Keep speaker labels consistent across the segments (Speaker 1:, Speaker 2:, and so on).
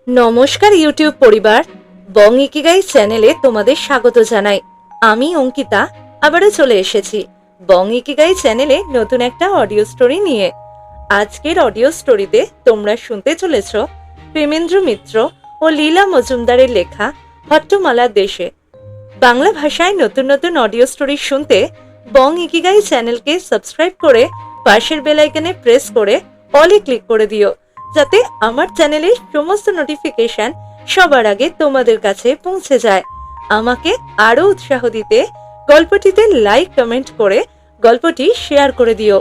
Speaker 1: নমস্কার ইউটিউব পরিবার, বং ইকিগাই চ্যানেলে তোমাদের স্বাগত জানাই। আমি অঙ্কিতা আবারও চলে এসেছি বং ইকিগাই চ্যানেলে নতুন একটা অডিও স্টোরি নিয়ে। আজকের অডিও স্টোরিতে তোমরা শুনতে চলেছ প্রেমেন্দ্র মিত্র ও লীলা মজুমদারের লেখা হট্টমালার দেশে। বাংলা ভাষায় নতুন নতুন অডিও স্টোরি শুনতে বং ইকিগাই চ্যানেলকে সাবস্ক্রাইব করে পাশের বেল আইকনে প্রেস করে অলে ক্লিক করে দিও, যাতে আমার চ্যানেলের সমস্ত নোটিফিকেশন সবার আগে তোমাদের কাছে পৌঁছে যায়। আমাকে আরো উৎসাহ দিতে গল্পটিতে লাইক কমেন্ট করে গল্পটি শেয়ার করে দিও।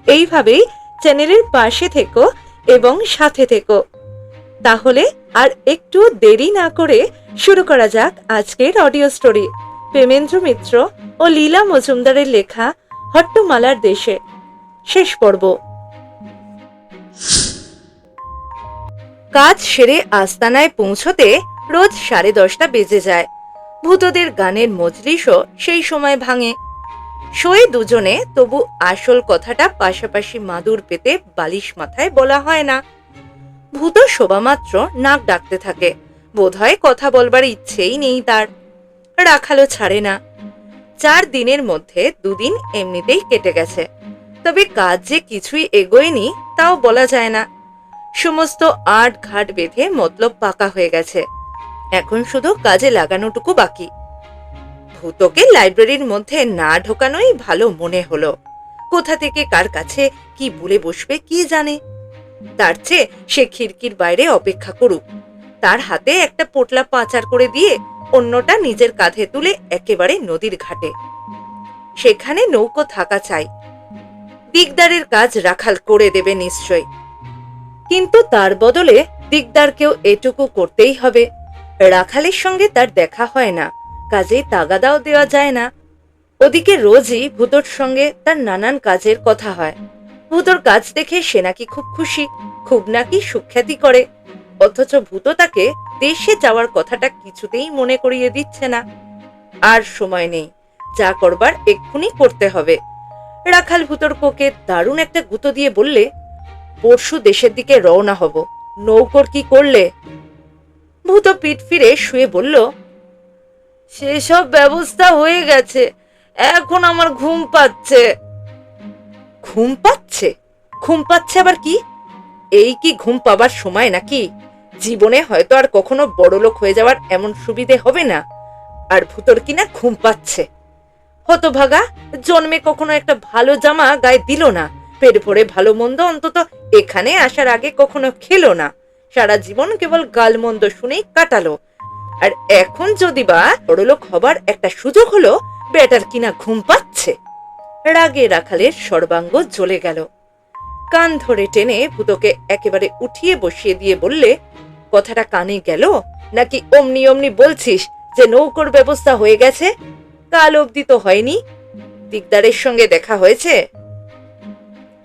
Speaker 1: এইভাবেই চ্যানেলের পাশে থেকো এবং সাথে থেকো। তাহলে আর একটু দেরি না করে শুরু করা যাক আজকের অডিও স্টোরি, প্রেমেন্দ্র মিত্র ও লীলা মজুমদারের লেখা হট্টমালার দেশে, শেষ পর্ব। কাজ সেরে আস্তানায় পৌঁছতে রোজ 10:30 বেজে যায়। ভূতদের গানের মজলিসও সেই সময় ভাঙে। শোয়ে দুজনে, তবু আসল কথাটা পাশাপাশি মাদুর পেতে বালিশ মাথায় বলা হয় না। ভূত শোভা মাত্র নাক ডাকতে থাকে, বোধহয় কথা বলবার ইচ্ছেই নেই তার। রাখালও ছাড়ে না। 4 দিনের মধ্যে 2 দিন এমনিতেই কেটে গেছে, তবে কাজ যে কিছুই এগোয়নি তাও বলা যায় না। সমস্ত আট ঘাট বেঁধে মতলব পাকা হয়ে গেছে, এখন শুধু কাজে লাগানোটুকু বাকি। ভূতকে লাইব্রেরির মধ্যে না ঢোকানোই ভালো মনে হলো। কোথা থেকে কার কাছে কি বলে বসবে কি জানে। তার চেয়ে সে খিড়কির বাইরে অপেক্ষা করুক, তার হাতে একটা পোটলা পাচার করে দিয়ে অন্যটা নিজের কাঁধে তুলে একেবারে নদীর ঘাটে। সেখানে নৌকো থাকা চাই। দিগদারের কাজ রাখাল করে দেবে নিশ্চয়, কিন্তু তার বদলে দিগদারকেও এটুকু করতেই হবে। রাখালের সঙ্গে তার দেখা হয় না, কাজে তাগাদাও দেওয়া যায় না। ওদিকে রোজই ভূতর সঙ্গে তার নানান কাজের কথা হয়। ভূতর কাজ দেখে সে নাকি খুব খুশি, খুব নাকি সুখ্যাতি করে, অথচ ভূত তাকে দেশে যাওয়ার কথাটা কিছুতেই মনে করিয়ে দিচ্ছে না। আর সময় নেই, যা করবার এক্ষুনি করতে হবে। রাখাল ভূতর কোকে দারুণ একটা গুঁতো দিয়ে বললে, পরশু দেশের দিকে রওনা হব, নৌকোর কি করলে? ভূত পিঠ ফিরে শুয়ে বলল, সেসব ব্যবস্থা হয়ে গেছে, এখন আমার ঘুম পাচ্ছে। ঘুম পাচ্ছে? ঘুম পাচ্ছে আবার কি? এই কি ঘুম পাবার সময় নাকি? জীবনে হয়তো আর কখনো বড়লোক হয়ে যাওয়ার এমন সুবিধে হবে না, আর ভূতর কিনা ঘুম পাচ্ছে। হতভাগা, জন্মে কখনো একটা ভালো জামা গায়ে দিল না, পেট ভরে ভালো মন্দ অন্তত এখানে আসার আগে কখনো খেলো না, সারা জীবন কেবল গালমন্দ শুনেই কাটালো, আর এখন যদি বা বড়লোক হবার একটা সুযোগ হলো, বেটার কিনা ঘুম পাচ্ছে। রাগে রাখালের সর্বাঙ্গ জ্বলে গেল। কান ধরে টেনে ভূতকে একেবারে উঠিয়ে বসিয়ে দিয়ে বললে, কথাটা কানে গেল নাকি অমনি অমনি বলছিস যে নৌকোর ব্যবস্থা হয়ে গেছে? কাল অবধি তো হয়নি। দিগদারের সঙ্গে দেখা হয়েছে?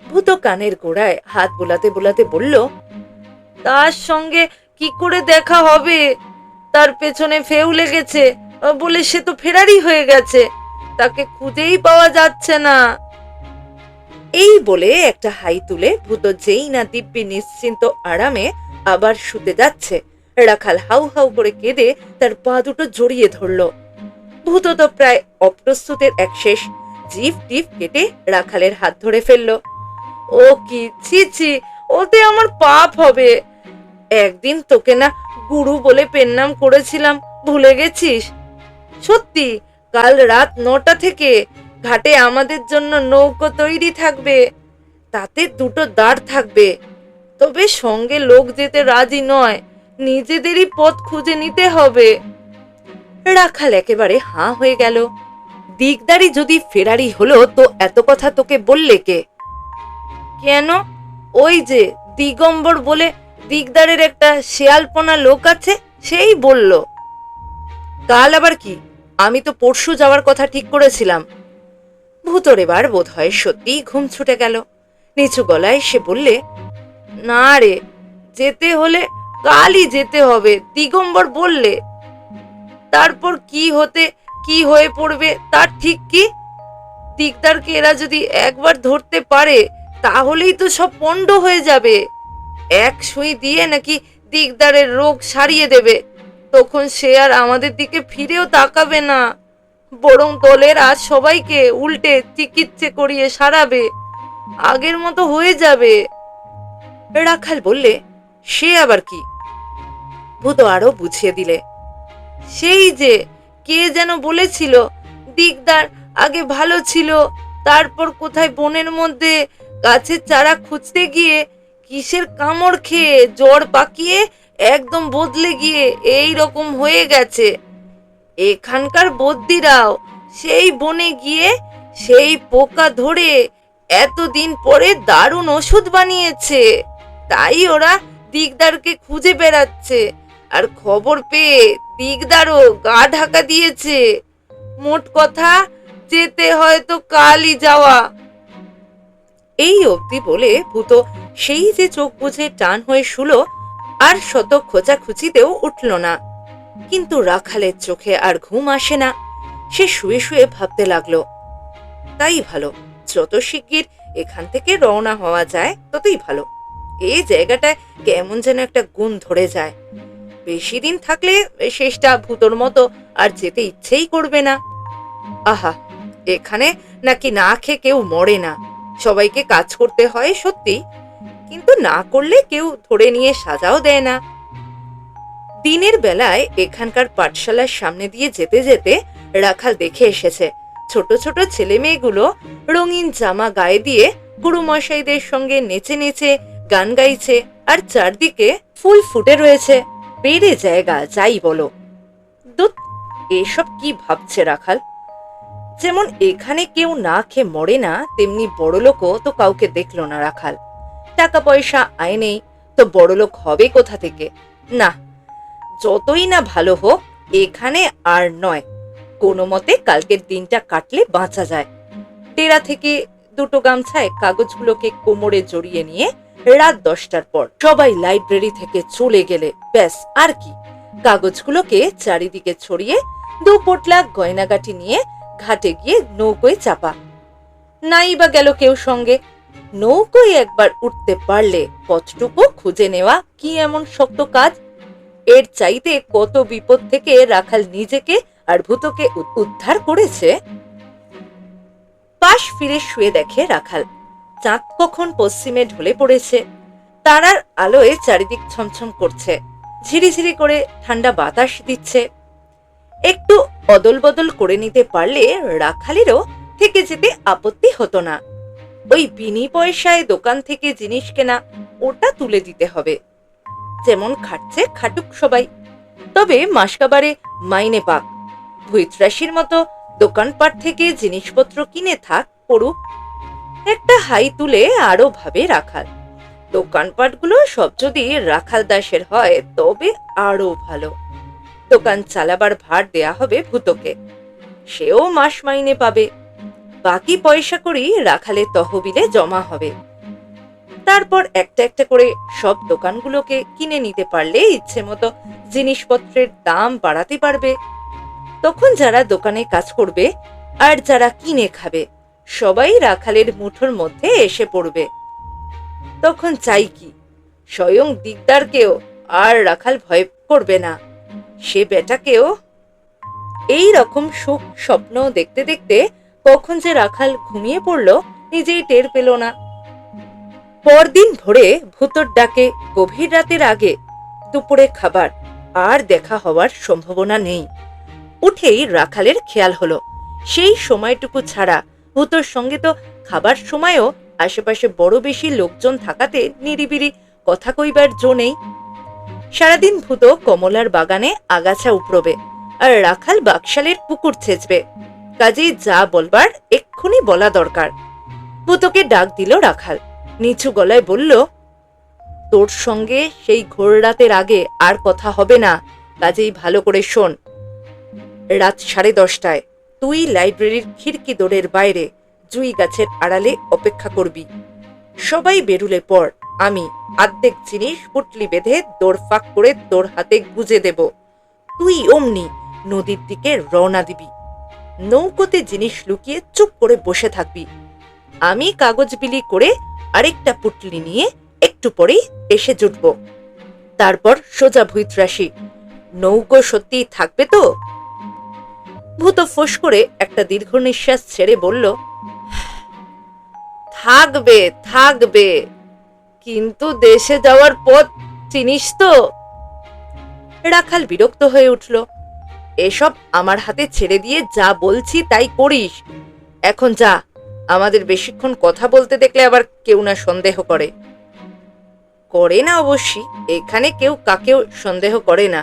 Speaker 1: ভূত কানের গোড়ায় হাত বোলাতে বোলাতে বলল, তার সঙ্গে কি করে দেখা হবে? তার পেছনে ফেউ লেগেছে বলে সে তো ফেরারি হয়ে গেছে, তাকে খুঁজেই পাওয়া যাচ্ছে না। এই বলে একটা হাই তুলে ভূত যেই না দিব্যি নিশ্চিন্ত আরামে আবার শুতে যাচ্ছে, রাখাল হাউ হাউ করে কেঁদে তার পা দুটো জড়িয়ে ধরল। ভূত তো প্রায় অপ্রস্তুতের এক শেষ, জিভ টিভ কেটে রাখালের হাত ধরে ফেলল। ও কি, ছি ছি, ওতে আমার পাপ হবে। একদিন তোকে না গুরু বলে পেন নাম করেছিলাম, ভুলে গেছিস? সত্যি, কাল রাত 9টা থেকে ঘাটে আমাদের জন্য নৌকো তৈরি থাকবে, তাতে 2টো দাঁড় থাকবে, তবে সঙ্গে লোক যেতে রাজি নয়, নিজেদেরই পথ খুঁজে নিতে হবে। রাখাল একেবারে হাঁ হয়ে গেল। দিগদারি যদি ফেরারি হলো তো এত কথা তোকে বললে কে? কেন, ওই যে দিগম্বর বলে দিগদারের একটা শেয়ালপনা লোক আছে, সেই বলল। কাল আবার কি? আমি তো পরশু যাওয়ার কথা ঠিক করেছিলাম। ভূতর এবার বোধ হয় সত্যিই ঘুম ছুটে গেল। নিচু গলায় সে বললে, না রে, যেতে হলে কালই যেতে হবে, দিগম্বর বললে। তারপর কি হতে কি হয়ে পড়বে তার ঠিক কি? দিগদারকে এরা যদি একবার ধরতে পারে তাহলেই তো সব পণ্ড হয়ে যাবে। এক সুই দিয়ে নাকি দিগদারের রোগ সারিয়ে দেবে। তখন সে আর আমাদের দিকে ফিরেও তাকাবে না, বরং দলের আর সবাইকে উল্টে চিকিৎসা করিয়ে সারাবে, আগের মতো হয়ে যাবে। রাখাল বললে, সে আবার কি? ভূত আরো বুঝিয়ে দিলে, সেই যে কে যেন বলেছিল দিগদার আগে ভালো ছিল, তারপর কোথায় বনের মধ্যে গাছের চারা খুঁজতে গিয়ে কিসের কামড় খেয়ে জ্বর পাকিয়ে একদম বদলে গিয়ে এই রকম হয়ে গেছে। এখানকার বদ্যিরাও সেই বনে গিয়ে সেই পোকা ধরে এতদিন পরে দারুণ ওষুধ বানিয়েছে, তাই ওরা দিগদারকে খুঁজে বেড়াচ্ছে। আর খবর পেয়ে দিগদারও গা ঢাকা দিয়েছে। মোট কথা, যেতে হয়তো কালই যাওয়া। এই অবধি বলে ভূত সেই যে চোখ বুঝে টান হয়ে শুলো, আর শত খোঁচাখুচিতেও উঠল না। কিন্তু রাখালের চোখে আর ঘুম আসে না। সে শুয়ে শুয়ে ভাবতে লাগলো, তাই ভালো, যত শিগগির এখান থেকে রওনা হওয়া যায় ততই ভালো। এই জায়গাটায় কেমন যেন একটা গুণ ধরে যায়। বেশি দিন থাকলে শেষটা ভূতর মতো আর যেতে ইচ্ছেই করবে না। আহা, এখানে নাকি না খেয়ে কেউ মরে না। সবাইকে কাজ করতে হয় সত্যি, কিন্তু না করলে কেউ ধরে নিয়ে সাজাও দেয় না। দিনের বেলায় এখানকার পাঠশালার সামনে দিয়ে যেতে যেতে রাখাল দেখে এসেছে ছোট ছোট ছেলে মেয়েগুলো রঙিন জামা গায়ে দিয়ে গুরুমশাইদের সঙ্গে নেচে নেচে গান গাইছে, আর চারদিকে ফুল ফুটে রয়েছে। বেড়ে জায়গা যাই বলো। দুধ, এসব কি ভাবছে রাখাল? যেমন এখানে কেউ না খেয়ে মরে না, তেমনি বড়লোকও তো কাউকে দেখলো না রাখাল। টাকা পয়সা আয় নেই, তো বড়লোক হবে কোথা থেকে? না, যতই না ভালো হোক, এখানে আর নয়। কোনো মতে কালকের দিনটা কাটলে বাঁচা যায়। টেরা থেকে দুটো গামছায় কাগজগুলোকে কোমরে জড়িয়ে নিয়ে রাত 10টার পর সবাই লাইব্রেরি থেকে চলে গেলে ব্যাস, আর কি। কাগজগুলোকে চারিদিকে ছড়িয়ে 2 পোটলা গয়নাগাটি নিয়ে ঘাটে গিয়ে নৌকোয় চাপা। নাই বা গেল কেউ সঙ্গে। নৌকোয় একবার উঠতে পারলে পথটুকু খুঁজে নেওয়া কি এমন শক্ত কাজ? এর চাইতে কত বিপদ থেকে রাখাল নিজেকে আর ভূতকে উদ্ধার করেছে। পাশ ফিরে শুয়ে দেখে রাখাল চাঁদ কখন পশ্চিমে ঢলে পড়েছে। তারার আলোয় চারিদিক ছমছম করছে, ঝিরিঝিরি করে ঠান্ডা বাতাস দিচ্ছে। একটু অদল বদল করে নিতে পারলে রাখালেরও থেকে যেতে আপত্তি হতো না। ওই বিনি পয়সায় দোকান থেকে জিনিস কেনা, ওটা তুলে দিতে হবে। যেমন খাটছে খাটুক সবাই, তবে মাসকাবারে মাইনে পাক। ভুইত্রাসির মতো দোকানপাট থেকে জিনিসপত্র কিনে থাক, পড়ুক। একটা হাই তুলে আরো ভাবে রাখাল, দোকানপাটগুলো সব যদি রাখাল দাসের হয় তবে আরো ভালো। দোকান চালাবার ভার দেয়া হবে ভূতকে, সেও মাস মাইনে পাবে। বাকি পয়সা করি রাখালের তহবিলে জমা হবে। তারপর একটা একটা করে সব দোকানগুলোকে কিনে নিতে পারলে ইচ্ছে মতো জিনিসপত্রের দাম বাড়াতে পারবে। তখন যারা দোকানে কাজ করবে আর যারা কিনে খাবে, সবাই রাখালের মুঠোর মধ্যে এসে পড়বে। তখন চাই কি, স্বয়ং দিগদারকেও আর রাখাল ভয় করবে না। সে বেটাকেও। এই রকম সুখ স্বপ্ন দেখতে দেখতে কখন যে রাখাল ঘুমিয়ে পড়ল নিজেই টের পেল না। পরদিন ভোরে ভূতর ডাকে গভীর রাতের আগে দুপুরে খাবার আর দেখা হওয়ার সম্ভাবনা নেই। উঠেই রাখালের খেয়াল হলো সেই সময়টুকু ছাড়া ভূতর সঙ্গে তো খাবার সময়ও আশেপাশে বড় বেশি লোকজন থাকাতে নিরিবিলি কথা কইবার জো নেই। সারাদিন ভূত কমলার বাগানে আগাছা উপড়বে আর রাখাল বাকশালের পুকুর ছেঁচবে। কাজেই যা বলবার এক্ষুনি বলা দরকার। ভূতকে ডাক দিল রাখাল, নিচু গলায় বলল, তোর সঙ্গে সেই ঘোর রাতের আগে আর কথা হবে না, কাজেই ভালো করে শোন। রাত 10:30টায় তুই লাইব্রেরির খিড়কি দোরের বাইরে জুই গাছের আড়ালে অপেক্ষা করবি। সবাই বেরুলে পর আমি আর্ধেক জিনিস পুটলি বেঁধে দৌড় ফাঁক করে তোর হাতে গুজে দেব। তুই অমনি নদীর দিকে রওনা দিবি। নৌকোতে জিনিস লুকিয়ে চুপ করে বসে থাকবি। আমি কাগজ বিলি করে আরেকটা পুটলি নিয়ে একটু পরেই এসে জুটব। তারপর সোজা ভুইত্রাসী। নৌকো সত্যি থাকবে তো? ভূত ফোঁস করে একটা দীর্ঘ নিঃশ্বাস ছেড়ে বলল, থাকবে থাকবে, কিন্তু দেশে যাওয়ার পথ চিনিস তো? রাখাল বিরক্ত হয়ে উঠল। এসব আমার হাতে ছেড়ে দিয়ে যা বলছি তাই করিস। এখন যা, আমাদের বেশিক্ষণ কথা বলতে দেখলে আবার কেউ না সন্দেহ করে। করে না অবশ্যই, এখানে কেউ কাকেও সন্দেহ করে না।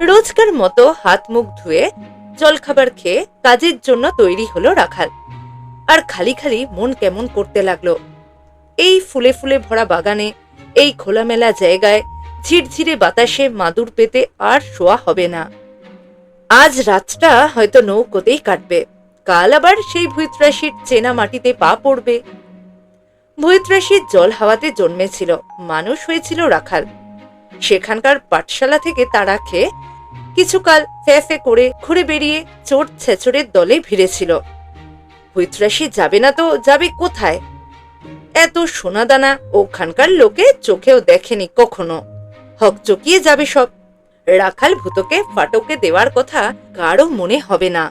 Speaker 1: রোজকার মতো হাত মুখ ধুয়ে জলখাবার খেয়ে কাজের জন্য তৈরি হলো রাখাল। আর খালি খালি মন কেমন করতে লাগলো। এই ফুলে ফুলে ভরা বাগানে, এই খোলামেলা জায়গায়, ঝিরঝিরে বাতাসে মাদুর পেতে আর শোয়া হবে না। আজ রাতটা হয়তো নৌকোতেই কাটবে, কাল আবার সেই ভুইত্রাসীর চেনা মাটিতে পা পড়বে। ভুইত্রাসীর জল হাওয়াতে জন্মেছিল, মানুষ হয়েছিল রাখাল। সেখানকার পাঠশালা থেকে তারা খেয়ে কিছুকাল ফে করে ঘুরে বেরিয়ে চোর ছেচড়ের দলে ভিড়েছিল। ভুইত্রাসী যাবে না তো যাবে কোথায়? এত সোনাদানা ওখানকার লোকে চোখেও দেখেনি কখনো। হকচকিয়ে যাবে সব। রাখাল ভূতকে ফাটকে দেওয়ার কথা কারও মনে হবে না।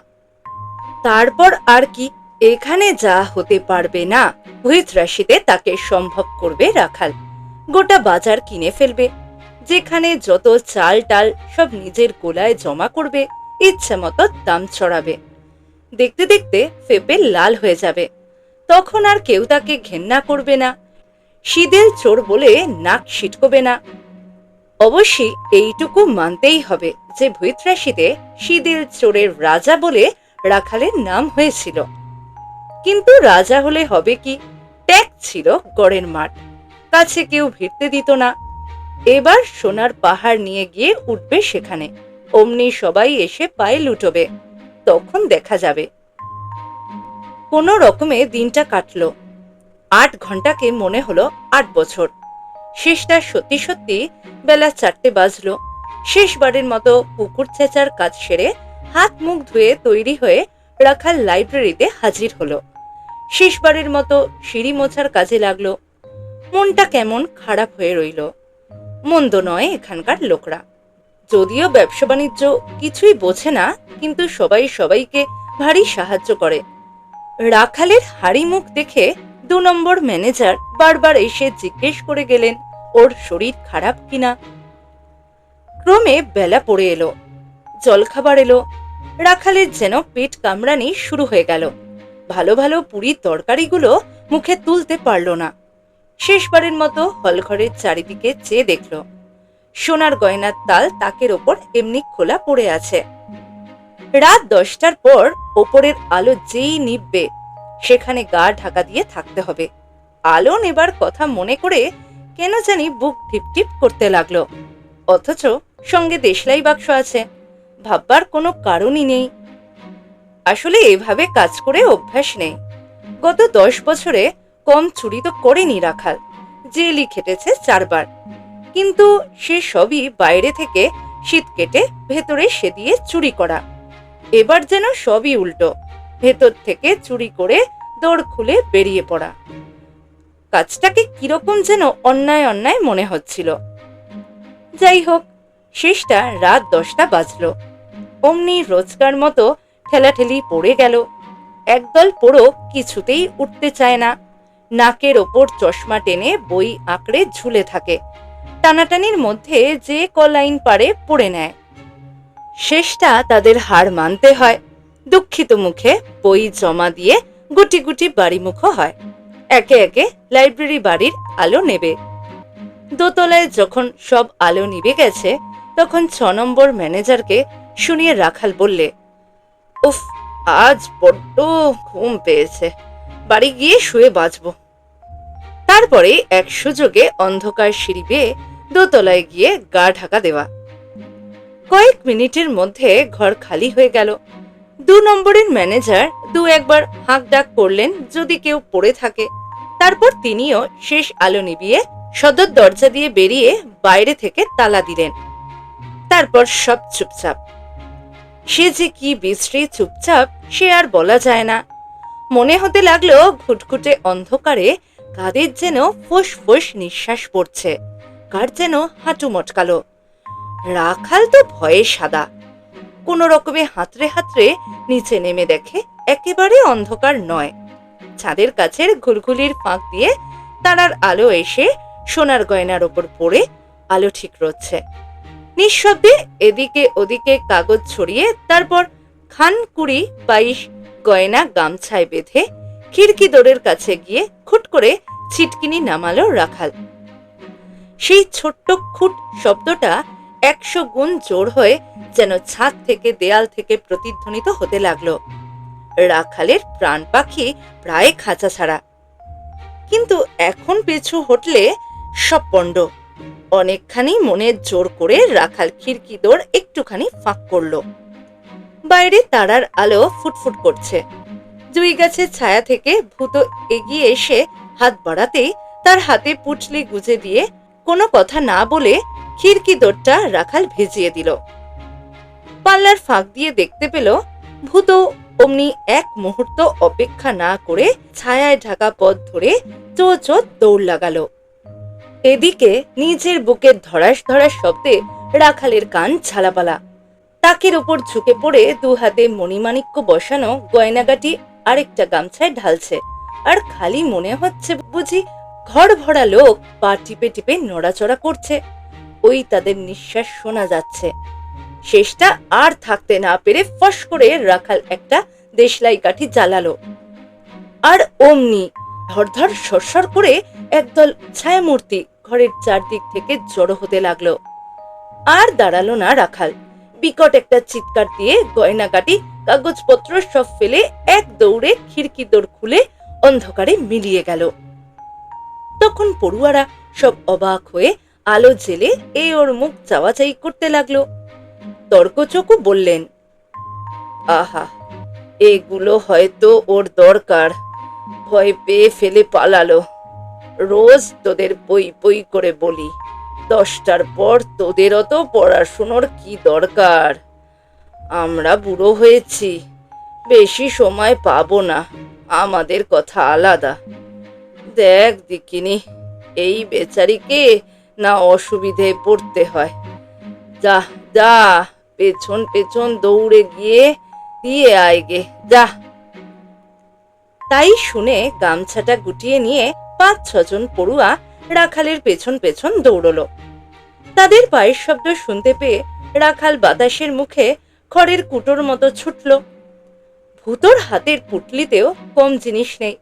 Speaker 1: তারপর আর কি, এখানে যা হতে পারবে না ভুইত্রাসীতে তাকে সম্ভব করবে রাখাল। গোটা বাজার কিনে ফেলবে, যেখানে যত চাল টাল সব নিজের গোলায় জমা করবে, ইচ্ছে মতো দাম চড়াবে। দেখতে দেখতে ফেপে লাল হয়ে যাবে। তখন আর কেউ তাকে ঘেন্না করবে না, শীদেল চোর বলে নাক ছিটকবে না। অবশ্যই এইটুকু মানতেই হবে যে ভুইত্রাসীতে শীদেল চোরের রাজা বলে রাখালের নাম হয়েছিল। কিন্তু রাজা হলে হবে কি, ট্যাক্স ছিল গড়ের মাঠ, কাছে কেউ ভিড়তে দিত না। এবার সোনার পাহাড় নিয়ে গিয়ে উঠবে সেখানে, অমনি সবাই এসে পায়ে লুটবে, তখন দেখা যাবে। কোনো রকমে দিনটা কাটলো। 8 ঘন্টাকে মনে হলো 8 বছর। শেষটা সত্যি সত্যি বেলা 4টে বাজলো। শেষবারের মতো পুকুর ছেঁচার কাজ সেরে হাত মুখ ধুয়ে তৈরি হয়ে রাখাল লাইব্রেরিতে হাজির হলো। শেষবারের মতো সিঁড়ি মোছার কাজে লাগলো। মনটা কেমন খারাপ হয়ে রইল। মন্দ নয় এখানকার লোকরা, যদিও ব্যবসা বাণিজ্য কিছুই বোঝে না, কিন্তু সবাই সবাইকে ভারী সাহায্য করে। রাখালের হাড়ি মুখ দেখে 2 নম্বর ম্যানেজার বারবার এসে জিজ্ঞেস করে গেলেন ওর শরীর খারাপ কিনা। ক্রমে বেলা পড়ে এলো, জলখাবার এলো। রাখালের যেন পেট কামড়ানি শুরু হয়ে গেল। ভালো ভালো পুরি তরকারিগুলো মুখে তুলতে পারল না। শেষবারের মতো হলঘরের চারিদিকে চেয়ে দেখল, সোনার গয়নার তাল তাকের ওপর এমনি খোলা পড়ে আছে। রাত 10টার পর ওপরের আলো যেই নিববে সেখানে গা ঢাকা দিয়ে থাকতে হবে। আলো নেবার কথা মনে করে কেন জানি বুক টিপটিপ করতে লাগলো। অথচ সঙ্গে দেশলাই বাক্স আছে, ভাববার কোনো কারণই নেই। আসলে এভাবে কাজ করে অভ্যাস নেই। গত 10 বছরে কম চুরি তো করেনি রাখাল, জেলই খেটেছে 4 বার। কিন্তু সে সবই বাইরে থেকে শীত কেটে ভেতরে সেদিয়ে চুরি করা। এবার যেন সবই উল্টো, ভেতর থেকে চুরি করে দৌড় খুলে বেরিয়ে পড়া। কাজটাকে কিরকম যেন অন্যায় অন্যায় মনে হচ্ছিল। যাই হোক, শেষটা রাত 10টা বাজলো। অমনি রোজকার মতো ঠেলাঠেলি পড়ে গেল। একদল পোড়ো কিছুতেই উঠতে চায় না। নাকের ওপর চশমা টেনে বই আঁকড়ে ঝুলে থাকে। টানাটানির মধ্যে যে কলাইন পারে পড়ে নেয়। শেষটা তাদের হার মানতে হয়। দুঃখিত মুখে বই জমা দিয়ে গুটি গুটি বাড়িমুখো হয়। একে একে লাইব্রেরি বাড়ির আলো নেবে। দোতলায় যখন সব আলো নিভে গেছে, তখন 6 নম্বর ম্যানেজারকে শুনিয়ে রাখাল বললে, উফ, আজ বড্ড ঘুম পেয়েছে, বাড়ি গিয়ে শুয়ে বাঁচবো। তারপরে এক সুযোগে অন্ধকার সিঁড়ি বেয়ে দোতলায় গিয়ে গা ঢাকা দেওয়া। কয়েক মিনিটের মধ্যে ঘর খালি হয়ে গেল। 2 নম্বরের ম্যানেজার 2-1 হাঁক ডাক করলেন যদি কেউ পড়ে থাকে। তারপর তিনিও শেষ আলো নিভিয়ে সদর দরজা দিয়ে বেরিয়ে বাইরে থেকে তালা দিলেন। তারপর সব চুপচাপ। সে যে কি বিশ্রী চুপচাপ সে আর বলা যায় না। মনে হতে লাগলো ঘুটঘুটে অন্ধকারে কাদের যেন ফোঁস ফোঁস নিঃশ্বাস পড়ছে, কার যেন হাঁটু মটকালো। রাখাল তো ভয়ে সাদা। কোনো রকমে হাতড়ে হাতড়ে নিচে নেমে দেখে একেবারে অন্ধকার নয়, ছাদের কাছের ঘুলঘুলির ফাঁক দিয়ে তারার আলো এসে সোনার গয়নার ওপর পড়ে আলো ঠিক রচ্ছে। নিঃশব্দে এদিকে ওদিকে কাগজ ছড়িয়ে তারপর খান 20-22 গয়না গামছায় বেঁধে খিড়কি দোরের কাছে গিয়ে খুট করে ছিটকিনি নামালো রাখাল। সেই ছোট্ট খুট শব্দটা 100 গুণ জোর হয়ে যেন ছাদ থেকে দেয়াল থেকে প্রতিধ্বনিত হতে লাগলো। রাখালের প্রাণ পাখি প্রায় খাঁচা ছাড়া, কিন্তু এখন পিছু হটলে সব পণ্ড। অনেকখানি মনের জোর করে রাখাল খিড়কি দোর একটুখানি ফাঁক করলো। বাইরে তারার আলো ফুটফুট করছে। জুই গাছের ছায়া থেকে ভূত এগিয়ে এসে হাত বাড়াতেই তার হাতে পুটলি গুজে দিয়ে কোনো কথা না বলে খিড়কি দোরটা রাখাল ভেজিয়ে দিল। পাল্লার ফাঁক দিয়ে দেখতে পেল ভূত অমনি এক মুহূর্ত অপেক্ষা না করে ছায়ায় ঢাকা পথ ধরে চো চো দৌড় লাগালো। এদিকে নিজের বুকের ধড়াস ধড়াস শব্দে রাখালের কান ঝালাপালা। তাকের উপর ঝুঁকে পড়ে 2 হাতে মণিমাণিক্য বসানো গয়নাগাটি আরেকটা গামছায় ঢালছে, আর খালি মনে হচ্ছে বুঝি ঘর ভরা লোক পা টিপে টিপে নড়াচড়া করছে। ওই তাদের নিঃশ্বাস শোনা যাচ্ছে। শেষটা আর থাকতে না পেরে ফস করে রাখাল একটা দেশলাই কাঠি জ্বালালো, আর অমনি ধরধর সরসর করে একদল ছায়ামূর্তি ঘরের চারদিক থেকে জড়ো হতে লাগলো। আর দাঁড়ালো না রাখাল। বিকট একটা চিৎকার দিয়ে গয়নাগাটি কাগজপত্র সব ফেলে এক দৌড়ে খিড়কি দোর খুলে অন্ধকারে মিলিয়ে গেল। তখন পড়ুয়ারা সব অবাক হয়ে আলো জেলে এ ওর মুখ চাওয়াচাই করতে লাগলো। তর্কচকু বললেন, আহা, এগুলো হয়তো ওর দরকার, ভয় পেয়ে ফেলে পালালো। রোজ তোদের পই পই করে বলি, 10টার পর তোদের অত পড়াশুনোর কি দরকার? আমরা বুড়ো হয়েছি, বেশি সময় পাবো না, আমাদের কথা আলাদা। দেখ দিকিনি, এই বেচারিকে না অসুবিধে পড়তে হয়। যা যা, পেছন পেছন দৌড়ে গিয়ে দিয়ে আয় গে, যা। তাই শুনে গামছাটা গুটিয়ে নিয়ে 5-6 জন পড়ুয়া রাখালের পেছন পেছন দৌড়লো। তাদের পায়ের শব্দ শুনতে পেয়ে রাখাল বাতাসের মুখে খড়ের কুটোর মতো ছুটল। ভূতর হাতের পুটলিতেও কম জিনিস নেই।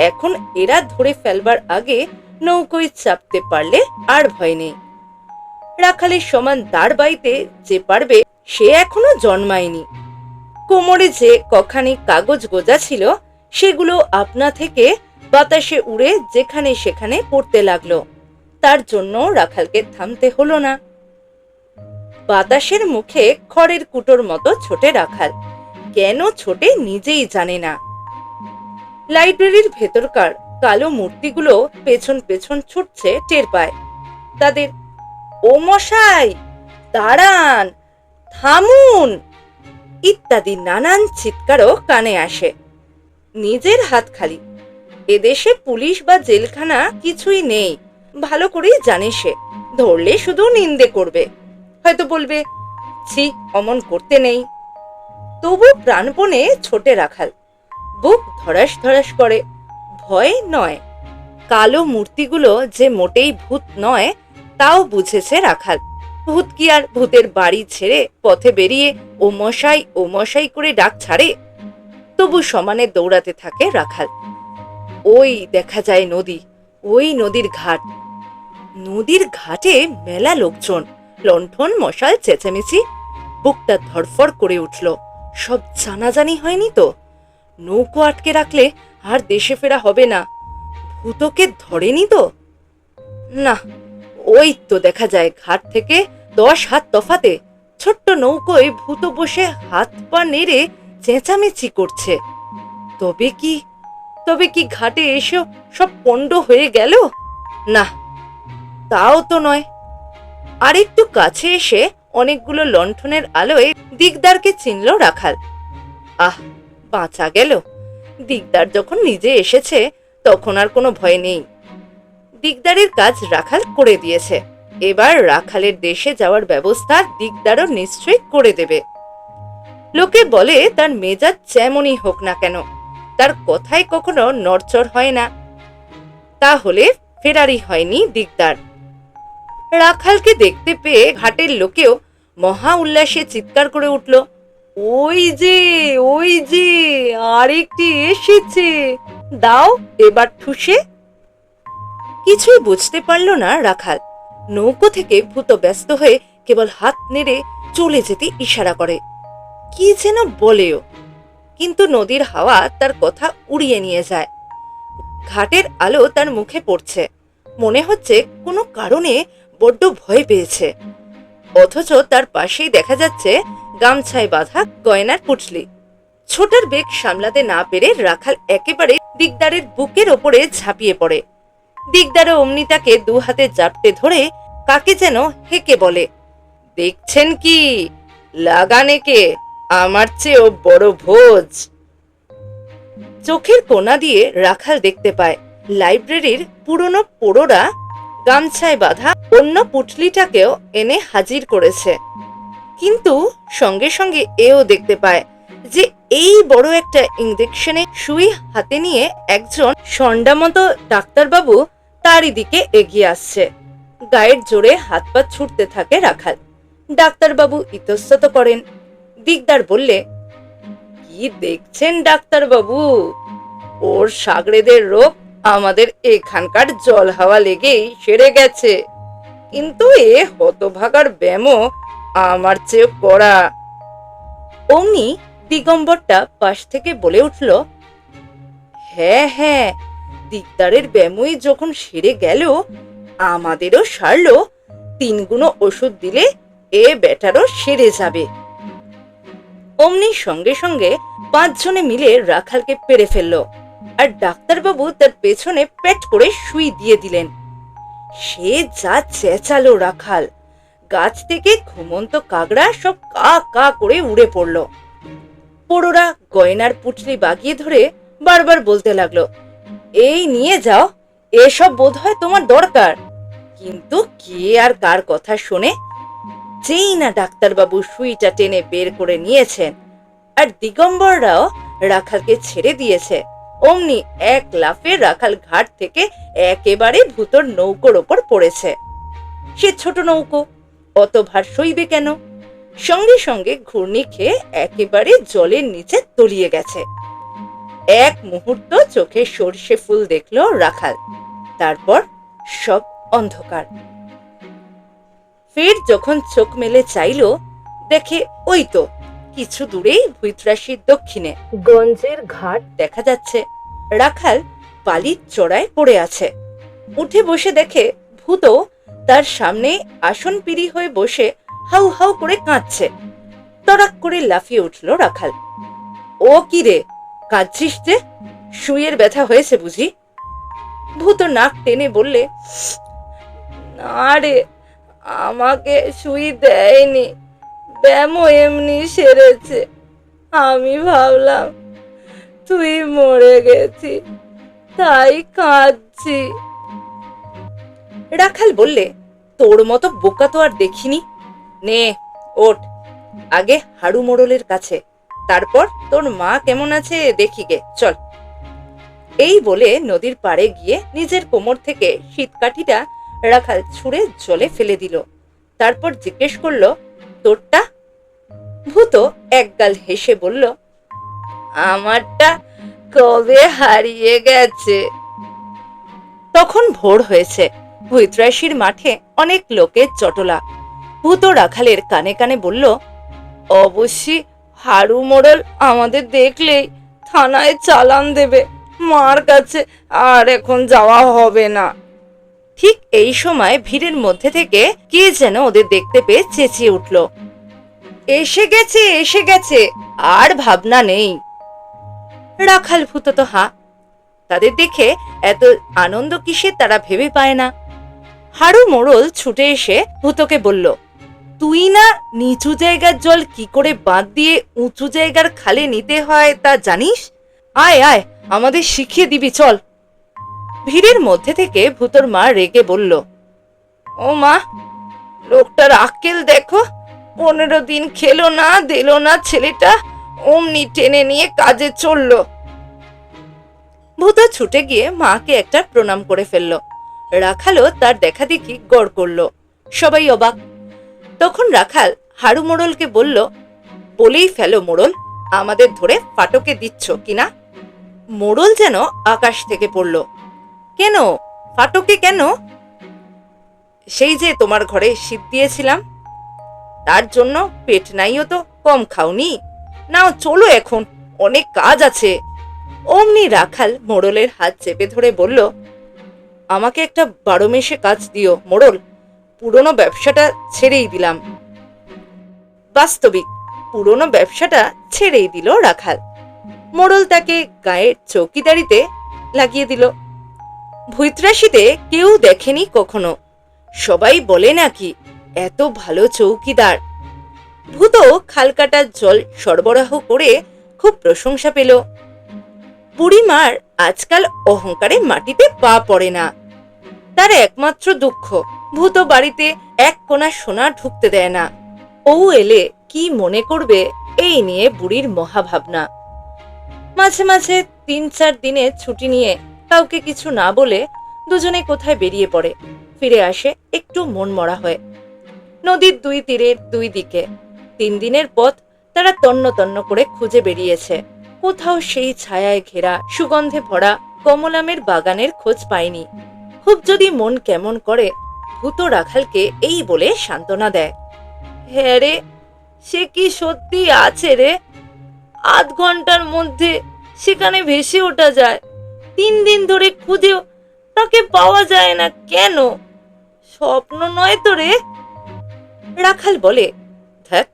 Speaker 1: এখন এরা ধরে ফেলবার আগে নৌকোয় চাপতে পারলে আর ভয় নেই। রাখালের সমান দাঁড় বাইতে যে পারবে সে এখনো জন্মায়নি। কোমরে যে কখানি কাগজ গোজা ছিল সেগুলো আপনা থেকে বাতাসে উড়ে যেখানে সেখানে পড়তে লাগলো। তার জন্য রাখালকে থামতে হলো না। বাতাসের মুখে খড়ের কুটোর মতো ছোটে রাখাল, কেন ছোটে নিজেই জানে না। লাইব্রেরির ভেতরকার কালো মূর্তিগুলো পেছন পেছন ছুটছে টের পায়। তাদের ও মশাই, দাঁড়ান, থামুন ইত্যাদি নানান চিৎকারও কানে আসে। নিজের হাত খালি। এদেশে পুলিশ বা জেলখানা কিছুই নেই, ভালো করেই জানে সে। ধরলে শুধু নিন্দে করবে, হয়তো বলবে ছি, অমন করতে নেই। তবু প্রাণপণে ছোটে রাখাল। বুক ধড়াস ধড়াস করে। ভয় নয়, কালো মূর্তিগুলো যে মোটেই ভূত নয় তাও বুঝেছে রাখাল। ভূত কি আর ভূতের বাড়ি ছেড়ে পথে বেরিয়ে ও মশাই করে ডাক ছাড়ে? তবু সমানে দৌড়াতে থাকে রাখাল। ওই দেখা যায় নদী, ওই নদীর ঘাট। নদীর ঘাটে মেলা লোকজন, লণ্ঠন মশাল চেঁচামেচি। বুকটা ধড়ফড় করে উঠল। সব জানাজানি হয়নি তো? নৌকো আটকে রাখলে আর দেশে ফেরা হবে না। ভূতকে ধরেনি তো? না, ওই তো দেখা যায় ঘাট থেকে 10 হাত তফাতে ছোট্ট নৌকোয় ভূত বসে হাত পা নেড়ে চেঁচামেচি করছে। তবে কি ঘাটে এসে সব পণ্ড হয়ে গেল? না, তাও তো নয়। আরেকটু কাছে এসে অনেকগুলো লণ্ঠনের আলোয় দিগদারকে চিনল রাখাল। আহ, বাঁচা গেল। দিগদার যখন নিজে এসেছে তখন আর কোনো ভয় নেই। দিগদারের কাজ রাখাল করে দিয়েছে। এবার রাখালের দেশে যাওয়ার ব্যবস্থা দিকদারও নিশ্চয়ই করে দেবে। লোকে বলে তার মেজাজ যেমনই হোক না কেন, তার কথায় কখনো নড়চড় হয় না। তাহলে ফেরারি হয়নি দিকদার। রাখালকে দেখতে পেয়ে ঘাটের লোকেও মহা উল্লাসে চিৎকার করে উঠল, ওই যে ওই যে আরেকটি এসেছে, দাও এবার ঠুসে। কিছুই বুঝতে পারল না রাখাল। নৌকো থেকে ভূত ব্যস্ত হয়ে কেবল হাত নেড়ে চলে যেতে ইশারা করে, কি যেন বলেও, কিন্তু নদীর হাওয়া তার কথা উড়িয়ে নিয়ে যায়। ঘাটের আলো তার মুখে পড়ছে, মনে হচ্ছে কোনো কারণে বড্ড ভয় পেয়েছে। অথচ তার পাশেই দেখা যাচ্ছে গামছায় বাঁধা গয়নার পুটলি। ছোটার বেগ সামলাতে না পেরে রাখাল একেবারে দিকদারের বুকের ওপরে ঝাঁপিয়ে পড়ে। দিকদারও অমনি তাকে দু হাতে জাপটে ধরে কাকে যেন হেঁকে বলে, দেখছেন কি, লাগানে কে, আমার চেয়েও বড় ভোজ। চোখের কোনা দিয়ে রাখাল দেখতে পায় লাইব্রেরির পুরনো পোড়োরা গামছায় বাঁধা অন্য পুটলিটাকেও এনে হাজির করেছে। কিন্তু সঙ্গে সঙ্গে এও দেখতে পায় যে এই বড় একটা ইঞ্জেকশনে সুই হাতে নিয়ে একজন ষণ্ডামতো ডাক্তারবাবু তারই দিকে এগিয়ে আসছে। গায়ের জোরে হাত পা ছুটতে থাকে রাখাল। ডাক্তারবাবু ইতস্তত করেন। দিকদার বললে, কি দেখছেন ডাক্তারবাবু, ওর সাগরেদের রোগ আমাদের এখানকার জল হাওয়া লেগেই সেরে গেছে, কিন্তু এ হতভাগার ব্যামো আমার চেয়ে কড়া। অমনি দিগম্বরটা পাশ থেকে বলে উঠল, হ্যাঁ হ্যাঁ, দিকদারের ব্যামোই যখন সেরে গেল, আমাদেরও সারলো। 3 গুণ ওষুধ দিলে এ বেটারও সেরে যাবে। অমনি সঙ্গে সঙ্গে 5 জনে মিলে রাখালকে পেরে ফেললো, আর ডাক্তারবাবু তার পেছনে পেট করে সুই দিয়ে দিলেন। সে যা চেঁচালো রাখাল, গাছ থেকে ঘুমন্ত কাকড়া সব কা কা করে উড়ে পড়ল। পোড়োরা গয়নার পুটলি বাগিয়ে ধরে বারবার বলতে লাগলো, এই নিয়ে যাও, এসব বোধহয় তোমার দরকার। কিন্তু কে আর কার কথা শোনে। যেই না ডাক্তারবাবু সুইটা টেনে বের করে নিয়েছেন আর দিগম্বররাও রাখালকে ছেড়ে দিয়েছে, অমনি এক লাফে রাখাল ঘাট থেকে একেবারে ভূতর নৌকোর ওপর পড়েছে। সে ছোট নৌকো, অত ভার সইবে কেন? সঙ্গে সঙ্গে ঘূর্ণি খেয়ে একেবারে জলের নিচে তলিয়ে গেছে। এক মুহূর্ত চোখে সর্ষে ফুল দেখল রাখাল, তারপর সব অন্ধকার। ফের যখন চোখ মেলে চাইল, দেখে ওই তো কিছু দূরেই ভুইত্রাসির দক্ষিণে গঞ্জের ঘাট দেখা যাচ্ছে। রাখাল বালির চড়ায় পড়ে আছে। উঠে বসে দেখে ভূত তার সামনে আসন পিড়ি হয়ে বসে হাউ হাউ করে কাঁদছে। তড়াক করে লাফিয়ে উঠল রাখাল। ও কি রে, কাঁদছিস যে? সুইয়ের ব্যথা হয়েছে বুঝি? ভূত নাক টেনে বললে, না রে, আমাকে সুই দেয়নি, ব্যামো এমনি সেরেছে। আমি ভাবলাম তুই মরে গেছি, তাই কাঁদছি। রাখাল বললে, তোর মতো বোকা তো আর দেখিনি। নে ওঠ, আগে হাড়ু মোড়লের কাছে, তারপর তোর মা কেমন আছে দেখি গে, চল। এই বলে নদীর পাড়ে গিয়ে নিজের কোমর থেকে শীতকাঠিটা রাখাল ছুঁড়ে জলে ফেলে দিল। তারপর জিজ্ঞেস করলো, তোরটা? ভূত একগাল হেসে বলল, আমারটা কবে হারিয়ে গেছে। তখন ভোর হয়েছে। ভুইত্রাসির মাঠে অনেক লোকের চটলা। ভূত রাখালের কানে কানে বলল, অবশ্যই হাড়ু মোড়ল আমাদের দেখলেই থানায় চালান দেবে, মার কাছে আর এখন যাওয়া হবে না। ঠিক এই সময় ভিড়ের মধ্যে থেকে কে যেন ওদের দেখতে পেয়ে চেঁচিয়ে উঠল, এসে গেছে এসে গেছে, আর ভাবনা নেই। রাখাল ভূত তো হা, তাদের দেখে এত আনন্দ কিসে তারা ভেবে পায় না। হাড়ু মোড়ল ছুটে এসে ভূতকে বলল, তুই না নিচু জায়গার জল কি করে বাঁধ দিয়ে উঁচু জায়গার খালে নিতে হয় তা জানিস? আয় আয়, আমাদের শিখিয়ে দিবি, চল। ভিড়ের মধ্যে থেকে ভূতর মা রেগে বলল, ও মা, লোকটার আক্কেল দেখো। 15 দিন খেলো না দিল না ছেলেটা, অমনি টেনে নিয়ে কাজে চললো। ভূত ছুটে গিয়ে মাকে একটা প্রণাম করে ফেললো। রাখালও তার দেখা দেখি গড় করলো। সবাই অবাক। তখন রাখাল হারু মোড়লকে বলল, বলেই ফেলো মোড়ল, আমাদের ধরে ফাটকে দিচ্ছ কিনা। মোড়ল যেন আকাশ থেকে পড়ল। কেন ফাটকে কেন? সেই যে তোমার ঘরে শীত দিয়েছিলাম, তার জন্য পেট নাইও তো কম খাওনি। নাও চলো, এখন অনেক কাজ আছে। অমনি রাখাল মোড়লের হাত চেপে ধরে বলল, আমাকে একটা 12 মেশে কাজ দিও মোড়ল, পুরনো ব্যবসাটা ছেড়েই দিলাম। বাস্তবিক পুরনো ব্যবসাটা ছেড়েই দিল রাখাল। মোড়ল তাকে গায়ের চৌকিদারিতে লাগিয়ে দিল। ভুইত্রাসীতে কেউ দেখেনি কখনো। সবাই বলে নাকি এত ভালো চৌকিদার। ভূত খালকাটার জল সরবরাহ করে খুব প্রশংসা পেল। বুড়িমার আজকাল অহংকারে মাটিতে পা পড়ে না। তার একমাত্র দুঃখ, ভূত বাড়িতে এক কোণা সোনা ঢুকতে দেয় না। ও এলে কি মনে করবে, এই নিয়ে বুড়ির মহাভাবনা। মাঝে মাঝে 3-4 দিনে ছুটি নিয়ে কাউকে কিছু না বলে দুজনে কোথায় বেরিয়ে পড়ে। ফিরে আসে একটু মন মরা হয়ে। নদীর 2 তীরের 2 দিকে 3 দিনের পথ তারা তন্ন তন্ন করে খুঁজে বেরিয়েছে। কোথাও সেই ছায়ায় ঘেরা সুগন্ধে ভরা কমলামের বাগানের খোঁজ পায়নি। খুব যদি মন কেমন করে, ভূত রাখালকে এই বলে সান্ত্বনা দেয়, হ্যাঁ রে, সে কি সত্যি আছে রে। আধ ঘন্টার মধ্যে সেখানে ভেসে ওঠা যায়। 3 দিন ধরে খুঁজেও তাকে পাওয়া যায় না কেন? স্বপ্ন নয় তো রে? রাখাল বলে, ধ্যাৎ,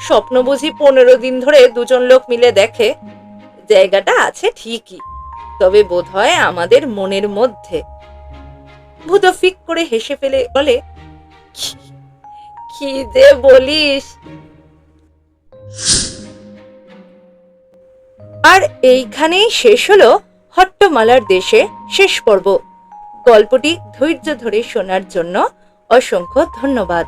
Speaker 1: স্বপ্ন বুঝি 15 দিন ধরে দুজন লোক মিলে দেখে। জায়গাটা আছে ঠিকই, তবে বোধহয় আমাদের মনের মধ্যে। ভূত ফিক করে হেসে ফেলে বলে, কি যে বলিস। আর এইখানেই শেষ হলো হট্টমালার দেশে শেষ পর্ব। গল্পটি ধৈর্য ধরে শোনার জন্য অসংখ্য ধন্যবাদ।